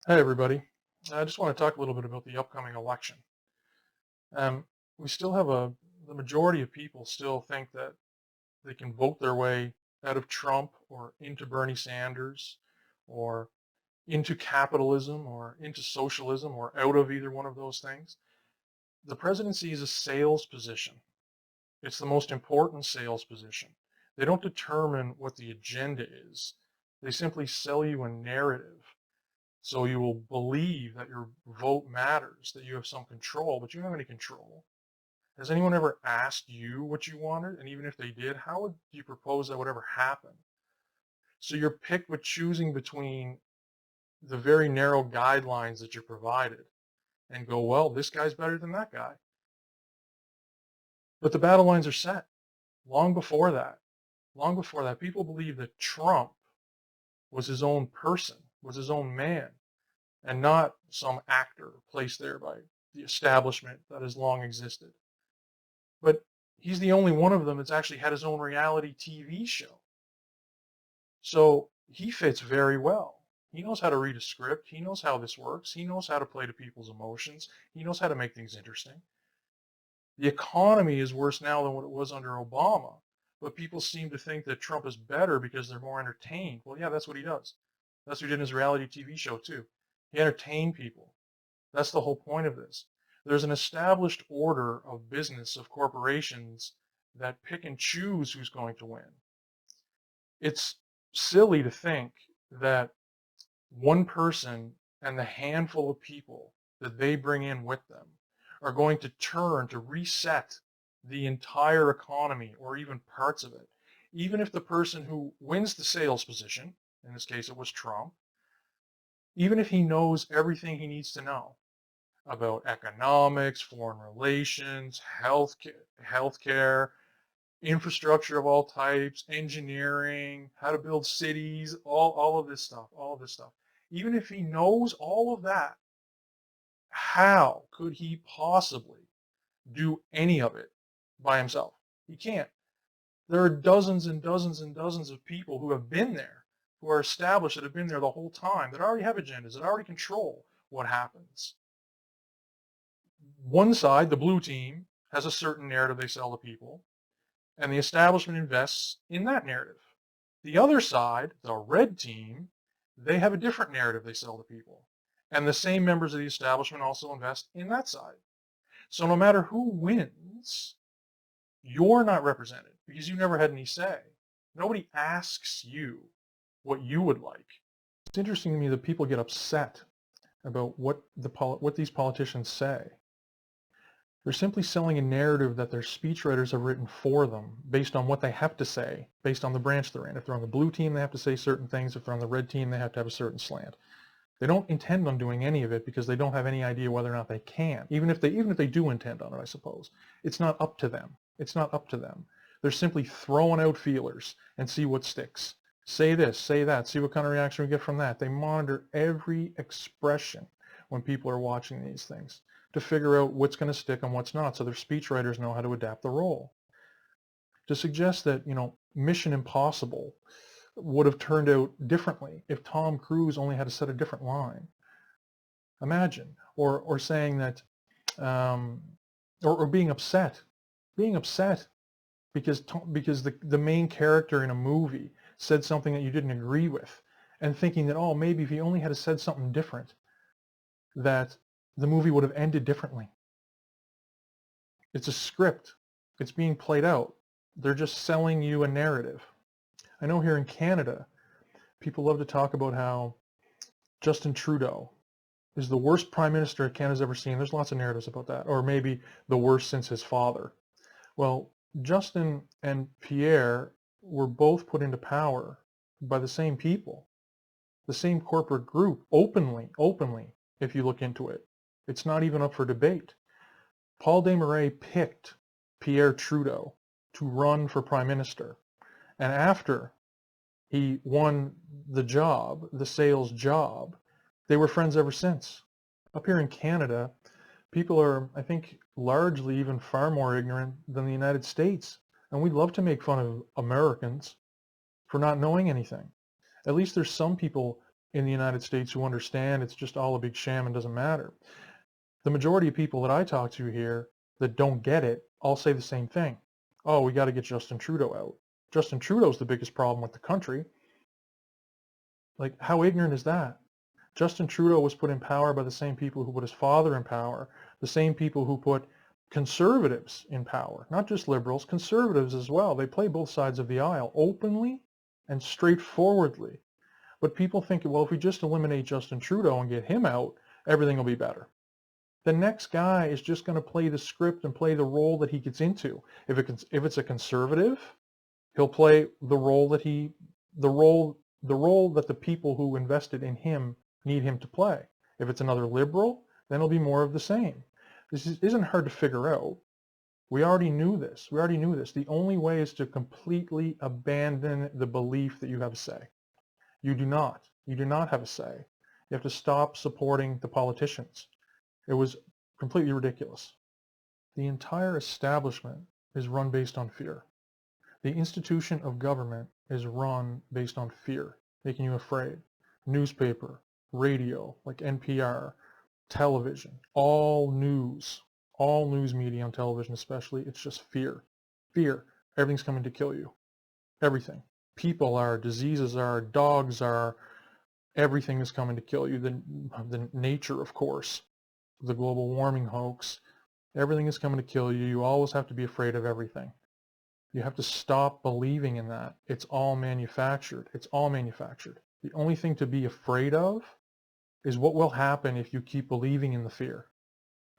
Hi, everybody. I just want to talk a little bit about the upcoming election. Um, we still have the majority of people still think that they can vote their way out of Trump or into Bernie Sanders or into capitalism or into socialism or out of either one of those things. The presidency is a sales position. It's the most important sales position. They don't determine what the agenda is. They simply sell you a narrative. So you will believe that your vote matters, that you have some control, but you don't have any control. Has anyone ever asked you what you wanted? And even if they did, how would you propose that would ever happen? So you're picked with choosing between the very narrow guidelines that you're provided and go, well, this guy's better than that guy. But the battle lines are set long before that. Long before that, people believe that Trump was his own person, was his own man, and not some actor placed there by the establishment that has long existed. But he's the only one of them that's actually had his own reality TV show. So he fits very well. He knows how to read a script. He knows how this works. He knows how to play to people's emotions. He knows how to make things interesting. The economy is worse now than what it was under Obama, but people seem to think that Trump is better because they're more entertained. Well, yeah, that's what he does. That's what he did in his reality TV show, too. He entertained people. That's the whole point of this. There's an established order of business, of corporations that pick and choose who's going to win. It's silly to think that one person and the handful of people that they bring in with them are going to turn to reset the entire economy or even parts of it. Even if the person who wins the sales position, in this case it was Trump, even if he knows everything he needs to know about economics, foreign relations, healthcare, infrastructure of all types, engineering, how to build cities, all of this stuff, all of this stuff. Even if he knows all of that, how could he possibly do any of it by himself? He can't. There are dozens and dozens and dozens of people who have been there, who are established, that have been there the whole time, that already have agendas, that already control what happens. One side, the blue team, has a certain narrative they sell to people, and the establishment invests in that narrative. The other side, the red team, they have a different narrative they sell to people. And the same members of the establishment also invest in that side. So no matter who wins, you're not represented because you never had any say. Nobody asks you what you would like. It's interesting to me that people get upset about what these politicians say. They're simply selling a narrative that their speechwriters have written for them based on what they have to say, based on the branch they're in. If they're on the blue team, they have to say certain things. If they're on the red team, they have to have a certain slant. They don't intend on doing any of it because they don't have any idea whether or not they can. Even if they do intend on it, I suppose. It's not up to them. It's not up to them. They're simply throwing out feelers and see what sticks. Say this, say that, see what kind of reaction we get from that. They monitor every expression when people are watching these things to figure out what's going to stick and what's not, so their speechwriters know how to adapt the role. To suggest that, Mission Impossible would have turned out differently if Tom Cruise only had to set a different line. Imagine, or saying that, or being upset because the main character in a movie said something that you didn't agree with, and thinking that, oh, maybe if he only had said something different, that the movie would have ended differently. It's a script. It's being played out. They're just selling you a narrative. I know here in Canada, people love to talk about how Justin Trudeau is the worst prime minister Canada's ever seen. There's lots of narratives about that, or maybe the worst since his father. Well, Justin and Pierre were both put into power by the same people, the same corporate group, openly, if you look into it. It's not even up for debate. Paul Desmarais picked Pierre Trudeau to run for prime minister. And after he won the job, the sales job, they were friends ever since. Up here in Canada, people are, I think, largely even far more ignorant than the United States. And we'd love to make fun of Americans for not knowing anything. At least there's some people in the United States who understand it's just all a big sham and doesn't matter. The majority of people that I talk to here that don't get it all say the same thing. Oh, we got to get Justin Trudeau out. Justin Trudeau's the biggest problem with the country. Like, how ignorant is that? Justin Trudeau was put in power by the same people who put his father in power, the same people who put conservatives in power, not just liberals, conservatives as well. They play both sides of the aisle openly and straightforwardly. But people think, well, if we just eliminate Justin Trudeau and get him out, everything will be better. The next guy is just going to play the script and play the role that he gets into. If it's a conservative, he'll play the role that the people who invested in him need him to play. If it's another liberal, then it'll be more of the same. This isn't hard to figure out. We already knew this. The only way is to completely abandon the belief that you have a say. You do not. You do not have a say. You have to stop supporting the politicians. It was completely ridiculous. The entire establishment is run based on fear. The institution of government is run based on fear, making you afraid. Newspaper, radio, like NPR, television, all news media on television especially, it's just fear. Fear. Everything's coming to kill you. Everything. People are, diseases are, dogs are, everything is coming to kill you. The nature, of course, the global warming hoax, everything is coming to kill you. You always have to be afraid of everything. You have to stop believing in that. It's all manufactured. It's all manufactured. The only thing to be afraid of is what will happen if you keep believing in the fear.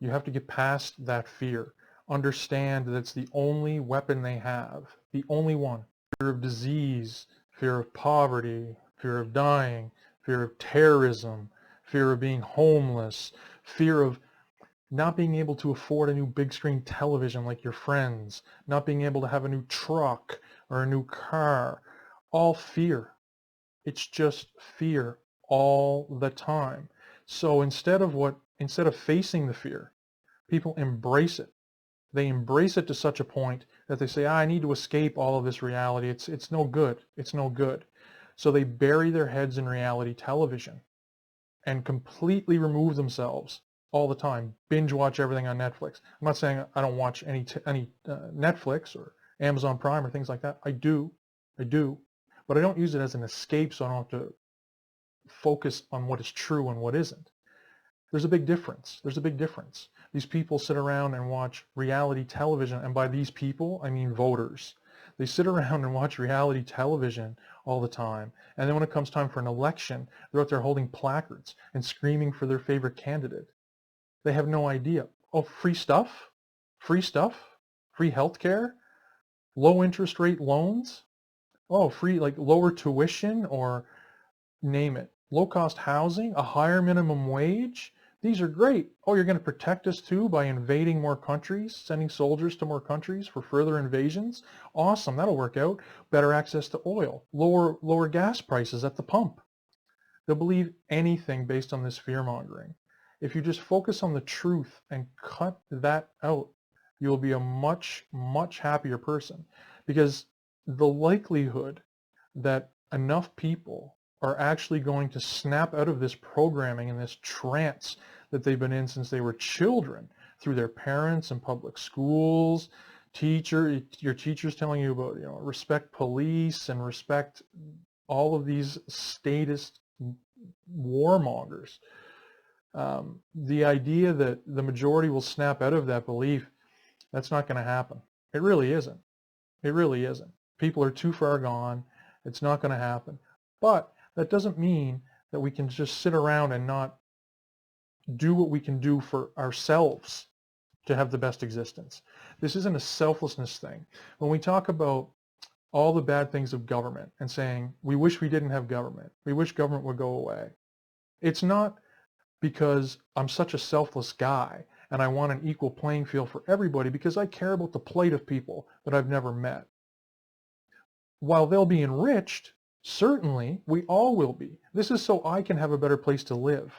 You have to get past that fear. Understand that it's the only weapon they have, the only one. Fear of disease, fear of poverty, fear of dying, fear of terrorism, fear of being homeless, fear of not being able to afford a new big screen television like your friends, not being able to have a new truck or a new car. All fear. It's just fear all the time. So instead of facing the fear, people embrace it. They embrace it to such a point that they say, I need to escape all of this reality. It's no good. It's no good. So they bury their heads in reality television and completely remove themselves all the time. Binge watch everything on Netflix. I'm not saying I don't watch any Netflix or Amazon Prime or things like that. I do. But I don't use it as an escape so I don't have to focus on what is true and what isn't. There's a big difference. These people sit around and watch reality television, and by these people, I mean voters. They sit around and watch reality television all the time, and then when it comes time for an election, they're out there holding placards and screaming for their favorite candidate. They have no idea. Oh, free stuff? Free healthcare? Low interest rate loans? Oh, free, like lower tuition, or name it. Low cost housing, a higher minimum wage. These are great. Oh, you're going to protect us too by invading more countries, sending soldiers to more countries for further invasions. Awesome, that'll work out. Better access to oil, lower gas prices at the pump. They'll believe anything based on this fear mongering. If you just focus on the truth and cut that out, you'll be a much, much happier person, because the likelihood that enough people are actually going to snap out of this programming and this trance that they've been in since they were children, through their parents and public schools, your teachers telling you about, respect police and respect all of these statist warmongers. The idea that the majority will snap out of that belief, that's not going to happen. It really isn't. People are too far gone. It's not going to happen. But that doesn't mean that we can just sit around and not do what we can do for ourselves to have the best existence. This isn't a selflessness thing. When we talk about all the bad things of government and saying, we wish we didn't have government, we wish government would go away, it's not because I'm such a selfless guy and I want an equal playing field for everybody, because I care about the plight of people that I've never met. While they'll be enriched, certainly we all will be. This is so I can have a better place to live.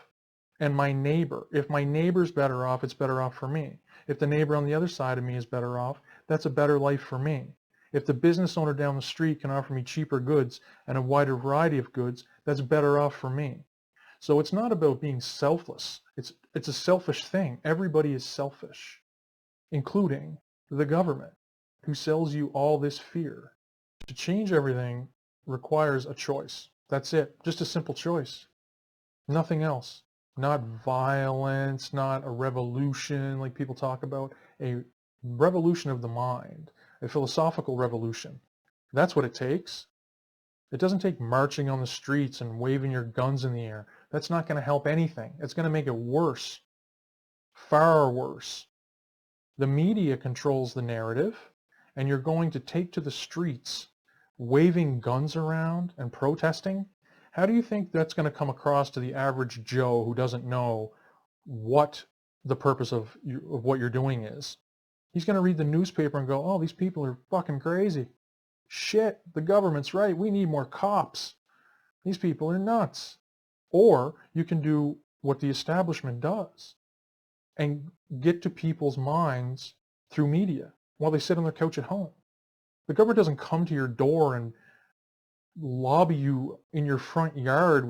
And my neighbor, if my neighbor's better off, it's better off for me. If the neighbor on the other side of me is better off, that's a better life for me. If the business owner down the street can offer me cheaper goods and a wider variety of goods, that's better off for me. So it's not about being selfless. It's a selfish thing. Everybody is selfish, including the government, who sells you all this fear. To change everything requires a choice. That's it. Just a simple choice. Nothing else. Not violence, not a revolution like people talk about. A revolution of the mind, a philosophical revolution. That's what it takes. It doesn't take marching on the streets and waving your guns in the air. That's not going to help anything. It's going to make it worse, far worse. The media controls the narrative, and you're going to take to the streets waving guns around and protesting. How do you think that's going to come across to the average Joe who doesn't know what the purpose of what you're doing is? He's going to read the newspaper and go, oh, these people are fucking crazy. Shit, the government's right. We need more cops. These people are nuts. Or you can do what the establishment does and get to people's minds through media while they sit on their couch at home. The government doesn't come to your door and lobby you in your front yard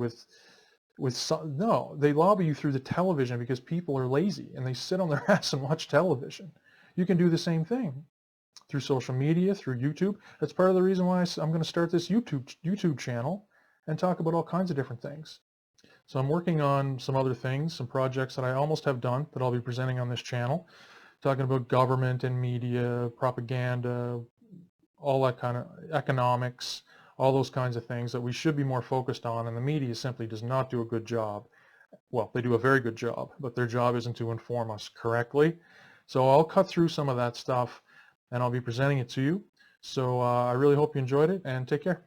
no, they lobby you through the television because people are lazy and they sit on their ass and watch television. You can do the same thing through social media, through YouTube. That's part of the reason why I'm going to start this YouTube channel and talk about all kinds of different things. So I'm working on some other things, some projects that I almost have done that I'll be presenting on this channel, talking about government and media, propaganda, all that kind of economics, all those kinds of things that we should be more focused on, and the media simply does not do a good job. Well, they do a very good job, but their job isn't to inform us correctly. So I'll cut through some of that stuff and I'll be presenting it to you. So I really hope you enjoyed it, and take care.